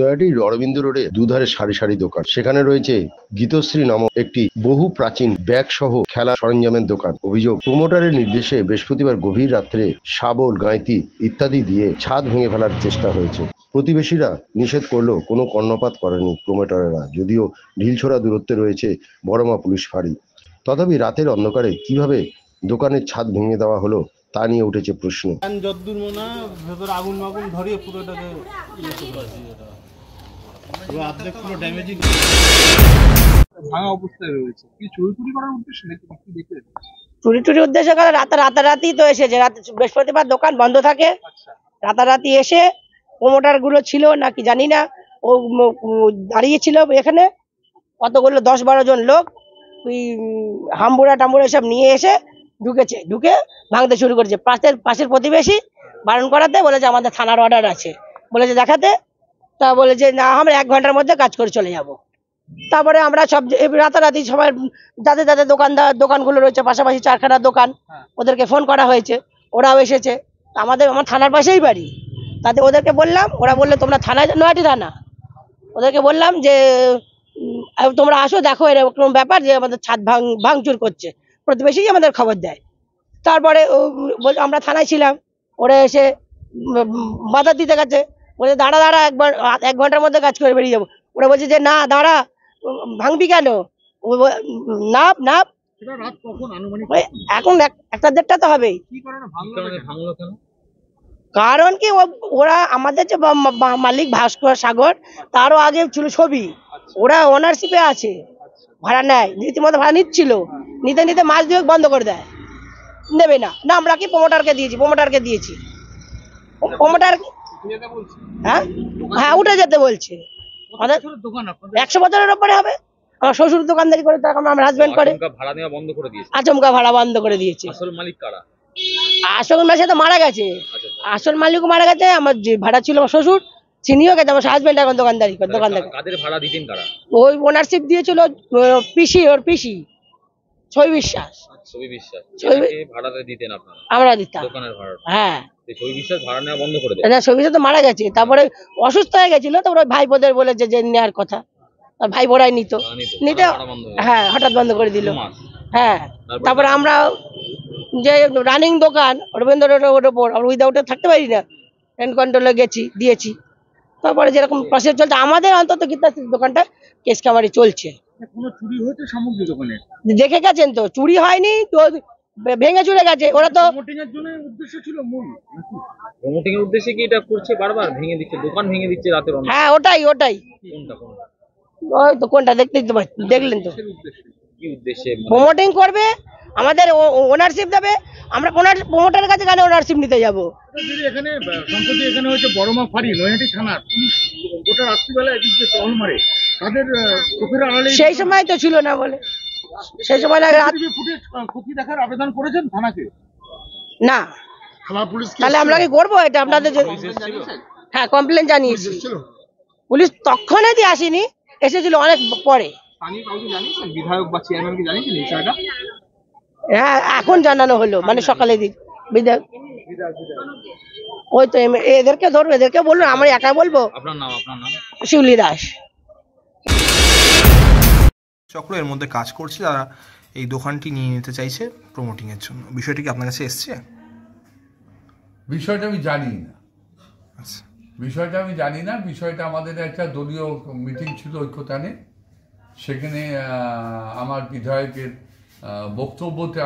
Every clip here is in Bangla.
নয়াটির অরবিন্দ রোডে দুধারে সারি সারি দোকান। সেখানে রয়েছে গীতশ্রী নামক একটি বহু প্রাচীন ব্যাগ সহ খেলা সরঞ্জামের দোকান। অভিযোগ, প্রমোটারের নির্দেশে বৃহস্পতিবার গভীর রাত্রে শাবল, গাঁইতি ইত্যাদি দিয়ে ছাদ ভেঙে ফেলার চেষ্টা হয়েছে। প্রতিবেশীরা নিষেধ করলেও কোনো কর্ণপাত করেনি প্রমোটারেরা, যদিও ঢিলছোড়া দূরত্বে রয়েছে বড়মা পুলিশ ফাঁড়ি। তথাপি রাতের অন্ধকারে কিভাবে দোকানের ছাদ ভেঙে দেওয়া হলো তা নিয়ে উঠেছে প্রশ্ন। যতদূর মনে হয় ভেতরে আগুন মাগুন ধরিয়ে পুরোটাকে পুরো ড্যামেজিং ভাঙা অবস্থায় রয়েছে। কি চুরি করার উদ্দেশ্যে নাকি কি দেখে? চুরির উদ্দেশ্য করে রাতারাতি তো এসেছে। বৃহস্পতিবার দোকান বন্ধ থাকে। রাতারাতি এসে প্রমোটার গুলো ছিল নাকি জানি না, ও দাঁড়িয়ে ছিল এখানে কতগুলো 10-12 জন লোক, ওই হাম্বুড়া টাম্বুড়া সব নিয়ে এসে ঢুকে ভাঙতে শুরু করেছে। পাশের প্রতিবেশী বারণ করাতে বলেছে আমাদের থানার অর্ডার আছে, বলেছে দেখাতে। তা বলেছে না, আমরা 1 ঘন্টার মধ্যে কাজ করে চলে যাব। তারপরে আমরা সব রাতারাতি সবাই যাদের যাদের দোকানগুলো রয়েছে, পাশাপাশি 4খানা দোকান, ওদেরকে ফোন করা হয়েছে, ওরাও এসেছে। আমার থানার পাশেই বাড়ি। তাতে ওদেরকে বললাম, ওরা বললে তোমরা থানায়, নয়াটি থানা, ওদেরকে বললাম যে তোমরা আসো, দেখো এরকম ব্যাপার যে আমাদের ছাদ ভাঙচুর করছে। প্রতিবেশী আমাদের খবর দেয়। তারপরে আমরা থানায় ছিলাম, ওরা এসে বাধা দিতে গেছে, বলছে দাঁড়া 1 ঘন্টার মধ্যে কাজ করে বেরিয়ে যাবো। ওরা বলছে যে না দাঁড়া, ভাঙবি কেন, নাপ। এখন 1-1:30 তো হবেই। কারণ কি, ওরা আমাদের যে মালিক ভাস্কর সাগর, তারও আগে ছিল ছবি, ওরা ওনারশিপে আছে, ভাড়া নেয়, রীতিমতো ভাড়া নিচ্ছিল, নিতে মাস 2 বন্ধ করে দেয়, নেবে না। আমরা কি প্রমোটারকে দিয়েছি প্রমোটার হ্যাঁ উঠে যেতে বলছে। 100 বছরের উপরে হবে। আমার শ্বশুর দোকানদারি করে, তখন আমার হাজবেন্ড করে, আচমকা ভাড়া বন্ধ করে দিয়েছে। আসল মালিক তো মারা গেছে, আসল মালিক মারা গেছে। আমার যে ভাড়া ছিল আমার শ্বশুর, চিনিও গেছে। আমার হাজবেন্ড এখন দোকানদারি। ওই ওনারশিপ দিয়েছিল ওর পিসি ছবি বিশ্বাস। আমরা দিতাম। হ্যাঁ, ছবি বিশ্বাস তো মারা গেছে, তারপরে অসুস্থ হয়ে গেছিল। তারপরে ভাইপোদের বলেছে যে নেওয়ার কথা, ভাই বোরাই নিতে হ্যাঁ হঠাৎ বন্ধ করে দিল। হ্যাঁ, তারপরে আমরা যে রানিং দোকান রবীন্দ্র রোডের ওপর, উইদাউটে থাকতে পারি না, হ্যান্ড কন্ট্রোলে দিয়েছি। তারপরে যেরকম প্রসেস চলছে আমাদের, অন্তত গীতাশ্রী দোকানটা কেস কামারি চলছে। দেখে গেছেন তো, চুরি হয়নি তো, ভেঙে চুরে গেছে। ওরা তো হ্যাঁ ওটাই ওই তো কোনটা দেখলেন তো, প্রমোটিং করবে, আমাদের ওনারশিপ দেবে। আমরা প্রমোটারের কাছে কেন ওনারশিপ নিতে যাবো? সেই সময় তো ছিল না বলে, সেই সময় দেখার আবেদন করেছেন থানাকে না, তাহলে আমরা কি করবো এটা? আপনাদের হ্যাঁ কমপ্লেন জানিয়েছি, পুলিশ তৎক্ষণাৎই আসেনি, এসেছিল অনেক পরে। হ্যাঁ এখন জানানো হলো, মানে সকালে বিধায়ক, ওই তো এদেরকে ধরবো, এদেরকে বললো, আমরা একা বলবো। আপনার নাম? শিউলি দাস। চক্র এর মধ্যে কাজ করছে, তারা এই দোকানটি নিয়ে নিতে চাইছে প্রমোটিং এর জন্য। বিষয়টি কি আপনার কাছে এসছে? বিষয়টা আমি জানি না। বিষয়টা আমাদের একটা দলীয় মিটিং ছিল ঐক্যতানে, সেখানে আমার বিধায়কের বক্তব্যতে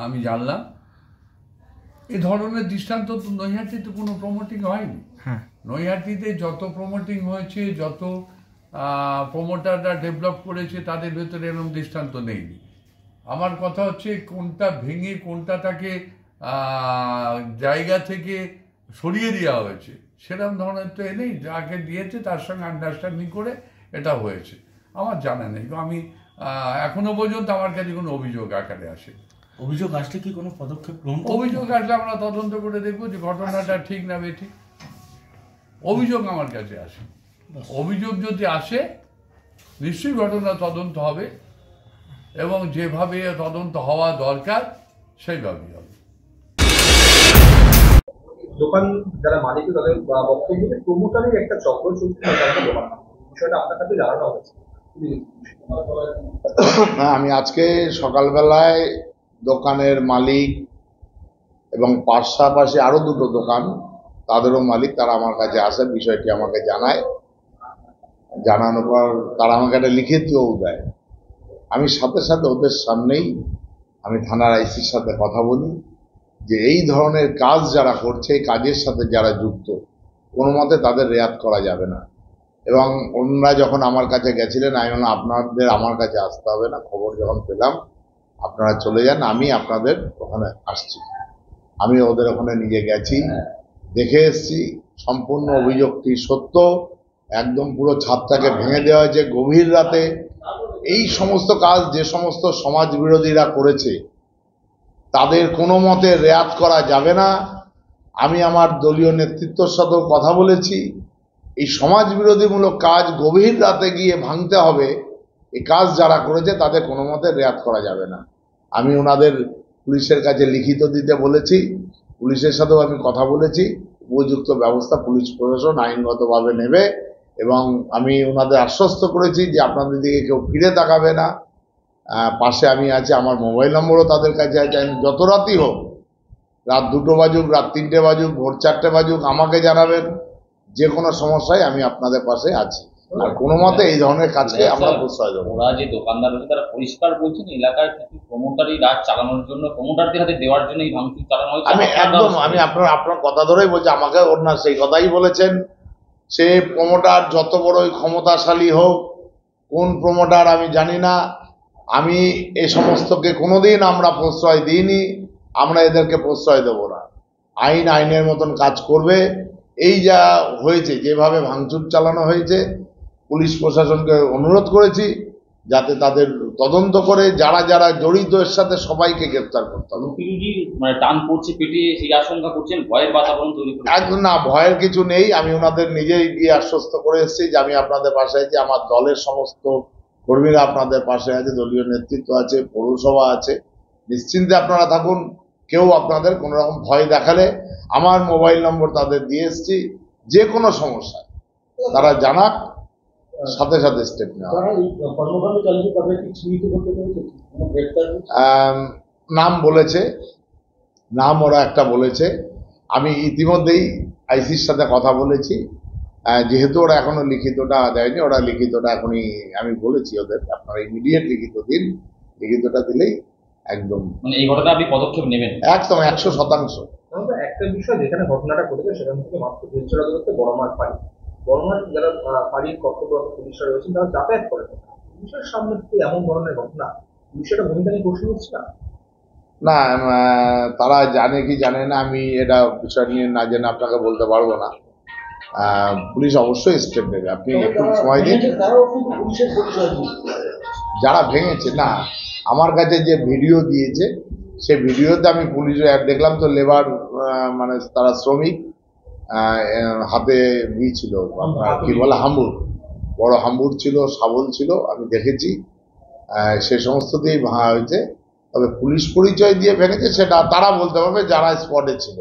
আমি জানলাম এ ধরনের দৃষ্টান্ত তো নৈহাটিতে কোনো প্রমোটিং হয়নি। নৈহাটিতে যত প্রমোটিং হয়েছে, যত প্রমোটাররা ডেভেলপ করেছে, তাদের ভেতরে এরকম দৃষ্টান্ত নেই। আমার কথা হচ্ছে কোনটা ভেঙে কোনটাকে জায়গা থেকে সরিয়ে দেওয়া হয়েছে, সেরকম ধরনের তো নেই। যাকে দিয়েছে তার সঙ্গে আন্ডারস্ট্যান্ডিং করে এটা হয়েছে, আমার জানা নেই। আমি এখনো পর্যন্ত আমার কাছে কোনো অভিযোগ আকারে আসে। অভিযোগ আসলে কি কোনো পদক্ষেপ গ্রহণ? অভিযোগ আসলে আমরা তদন্ত করে দেখবো যে ঘটনাটা ঠিক না বেঠিক। অভিযোগ আমার কাছে আসে, অভিযোগ যদি আসে নিশ্চয়ই ঘটনা তদন্ত হবে, এবং যেভাবে তদন্ত হওয়া দরকার সেইভাবেই হবে। দোকান যারা মালিক তাদের বক্তব্য প্রমোটারের একটা চক্র চলছে তার কারণে দোকান বিষয়টা আপনার কাছে জানানো হয়েছে। আমি আজকে সকালবেলায় দোকানের মালিক এবং পাশাপাশি আরো দুটো দোকান তাদেরও মালিক তারা আমার কাছে আসে, বিষয়টি আমাকে জানায়। জানানোর পর তারা আমাকে একটা লিখিতও দেয়। আমি সাথে সাথে ওদের সামনেই আমি থানার আইসির সাথে কথা বলি যে এই ধরনের কাজ যারা করছে, এই কাজের সাথে যারা যুক্ত, কোনো মতে তাদের রেয়াত করা যাবে না। এবং ওনারা যখন আমার কাছে গেছিলেন আমি বললাম আপনাদের আমার কাছে আসতে হবে না, খবর যখন পেলাম আপনারা চলে যান, আমি আপনাদের ওখানে আসছি। আমি ওদের ওখানে নিজে গেছি, দেখে এসছি সম্পূর্ণ অভিযোগটি সত্য। একদম পুরো ছাদটাকে ভেঙে দেওয়া হয়েছে গভীর রাতে। এই সমস্ত কাজ যে সমস্ত সমাজ বিরোধীরা করেছে তাদের কোনো মতে রেয়াত করা যাবে না। আমি আমার দলীয় নেতৃত্বের সাথেও কথা বলেছি, এই সমাজ বিরোধীমূলক কাজ গভীর রাতে গিয়ে ভাঙতে হবে, এই কাজ যারা করেছে তাদের কোনো মতে রেয়াত করা যাবে না। আমি ওনাদের পুলিশের কাছে লিখিত দিতে বলেছি, পুলিশের সাথেও আমি কথা বলেছি, উপযুক্ত ব্যবস্থা পুলিশ প্রশাসন আইনগতভাবে নেবে। এবং আমি ওনাদের আশ্বস্ত করেছি যে আপনাদের দিকে কেউ ফিরে তাকাবে না। পাশে আমি আছি, আমার মোবাইল নম্বরও তাদের কাছে আছে। আমি যত রাতই হোক, রাত 2টো বাজুক, রাত 3টে বাজুক, ভোর 4টে বাজুক, আমাকে জানাবেন। যে কোনো সমস্যায় আমি আপনাদের পাশে আছি। আর কোনো মতে এই ধরনের কাজকে আমরা প্রশ্রয় দেবো। ওরা যে দোকানদার রয়েছে তারা পরিষ্কার বলছেন এলাকার কিছু প্রমোটারই রাত চালানোর জন্য, প্রমোটারদের হাতে দেওয়ার জন্য এই ভাঙচুর চালানো হয়েছে। আমি আপনার কথা ধরেই বলছি, আমাকে ওর না সেই কথাই বলেছেন। সে প্রমোটার যত বড়ই ক্ষমতাশালী হোক, কোন প্রমোটার আমি জানি না, আমি এ সমস্তকে কোনোদিন আমরা প্রশ্রয় দিইনি, আমরা এদেরকে প্রশ্রয় দেব না। আইন আইনের মতন কাজ করবে। এই যা হয়েছে, যেভাবে ভাঙচুর চালানো হয়েছে, পুলিশ প্রশাসনকে অনুরোধ করেছি যাতে তাদের তদন্ত করে যারা যারা জড়িত এর সাথে সবাইকে গ্রেফতার করতে হবে। মানে টান পড়ছে পেটে, সেই আশঙ্কা করছেন, ভয়ের বাতাবরণ তৈরি করছে। একদম না, ভয়ের কিছু নেই। আমি ওনাদের নিজেই গিয়ে আশ্বস্ত করে এসেছি যে আমি আপনাদের পাশে আছি, আমার দলের সমস্ত কর্মীরা আপনাদের পাশে আছে, দলীয় নেতৃত্ব আছে, পৌরসভা আছে। নিশ্চিন্তে আপনারা থাকুন। কেউ আপনাদের কোনো রকম ভয় দেখালে আমার মোবাইল নম্বর তাদের দিয়ে এসেছি, যে কোনো সমস্যায় তারা জানাক, সাথে সাথে স্টেপ নেওয়া। নাম বলেছে, নাম ওরা একটা বলেছে। আমি ইতিমধ্যেই আইসির সাথে কথা বলেছি, যেহেতু ওরা এখনো লিখিতটা দেয়নি, ওরা লিখিতটা এখনই আমি বলেছি ওদের আপনারা ইমিডিয়েট লিখিত দিন, লিখিতটা দিলেই একদম মানে এই ঘটনা আপনি পদক্ষেপ নেবেন একদম 100%। একটা বিষয়, যেখানে ঘটনাটা ঘটেছে সেখান থেকে মাত্র 300 দূরত্বে বড়মাঠ পাড়ি, বড়মাঠ যারা পাড়ির কর্তব্যরত পুলিশরা রয়েছেন তারা যাতায়াত করেন, পুলিশের সামনে কি এমন ধরনের ঘটনা, পুলিশের ভূমিকা নিয়ে প্রশ্ন উঠছে না? না, তারা জানে কি জানে না আমি এটা বিষয় নিয়ে না জেনে আপনাকে বলতে পারবো না। পুলিশ অবশ্যই স্টেপ নেবে, আপনি একটু সময় দিন। যারা ভেঙেছে, না, আমার কাছে যে ভিডিও দিয়েছে সে ভিডিওতে আমি পুলিশের দেখলাম তো, লেবার মানে তারা শ্রমিক, হাতে ছিল আপনার কি বলে হাম্বুর, বড় হাম্বুর ছিল, শাবল ছিল, আমি দেখেছি। সে সমস্ত দিয়েই ভাঙা হয়েছে। তবে পুলিশ পরিচয় দিয়ে ভেঙেছে সেটা তারা বলতে পারবে যারা স্পটে ছিল।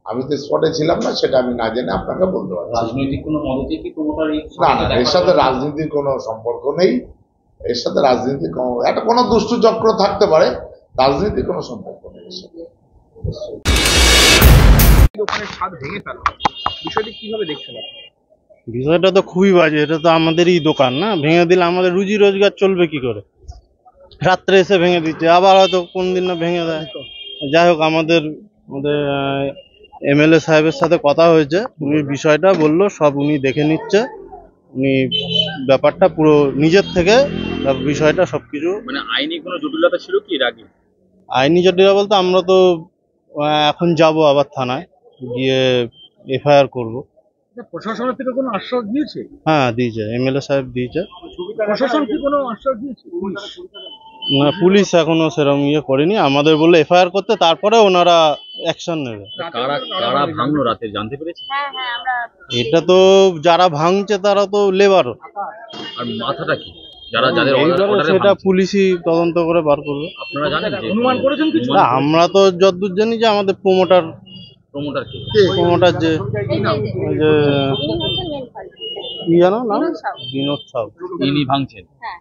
আমি তো স্পটে ছিলাম না, সেটা আমি না জেনে আপনাকে বলতে পারছি। রাজনৈতিক কোনো মদতে কি প্রমোটার? না, এর সাথে রাজনীতির কোনো সম্পর্ক নেই। এর সাথে রাজনীতির একটা কোনো দুষ্টু চক্র থাকতে পারে, রাজনীতির কোনো সম্পর্ক নেই এর সাথে। দোকানের ছাদ ভেঙে ফেলা, বিষয়টি কিভাবে দেখছেন আপনি? বিষয়টা তো খুবই বাজে। এটা তো আমাদেরই দোকান না, ভেঙে দিলে আমাদের রুজি রোজগার চলবে কি করে? রাত্রে এসে ভেঙে দিচ্ছে, আবার হয়তো কোন দিন না ভেঙে দেয়। যাই হোক, আমাদের এমএলএ সাহেবের সাথে কথা হয়েছে, উনি বিষয়টা বললো সব উনি দেখে নিচ্ছে। উনি ব্যাপারটা পুরো নিজের থেকে বিষয়টা সবকিছু। মানে আইনি কোনো জটিলতা ছিল কি এর আগে? আইনি জটিলতা বলতে আমরা তো এখন যাব আবার থানায় গিয়ে এফআইআর করবো। প্রশাসনের থেকে কোনো আশ্বাস দিয়েছে? হ্যাঁ, দিয়েছে, এমএলএ সাহেব দিয়েছে। প্রশাসন কি কোনো আশ্বাস দিয়েছে? না, পুলিশ এখনো সেরকম করেনি। আমাদের বললে এফআইআর করতে, তারপরে ওনারা অ্যাকশন নেবে। কারা ভাঙলো রাতে জানতে পেরেছে? এটা তো যারা ভাঙছে তারা তো লেবার। আর মাথাটা কি, যারা যাদের সেটা পুলিশই তদন্ত করে বার করবে। আপনারা জানেন, অনুমান করেছেন কিছু? না, আমরা তো যতদূর জানি যে আমাদের প্রমোটার প্রমোটার কে? প্রমোটার যে ওই যে কি জানো নাম, বিনোদ সাউ। ইনি ভাঙছেন, হ্যাঁ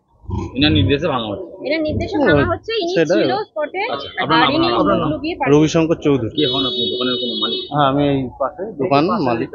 এনার নির্দেশে ভাঙা হচ্ছে। এরা নির্দেশে ভাঙা হচ্ছে, ইনি সেটাই। ছিল স্পটে আচ্ছা, আপনার নাম? আর ইনি আপনার নাম? লুকিয়ে পাঠিয়ে রবিশঙ্কর চৌধুরী। কে হন আপনি? দোকানের কোনো মালিক? হ্যাঁ, আমি এই পাশে দোকান মালিক।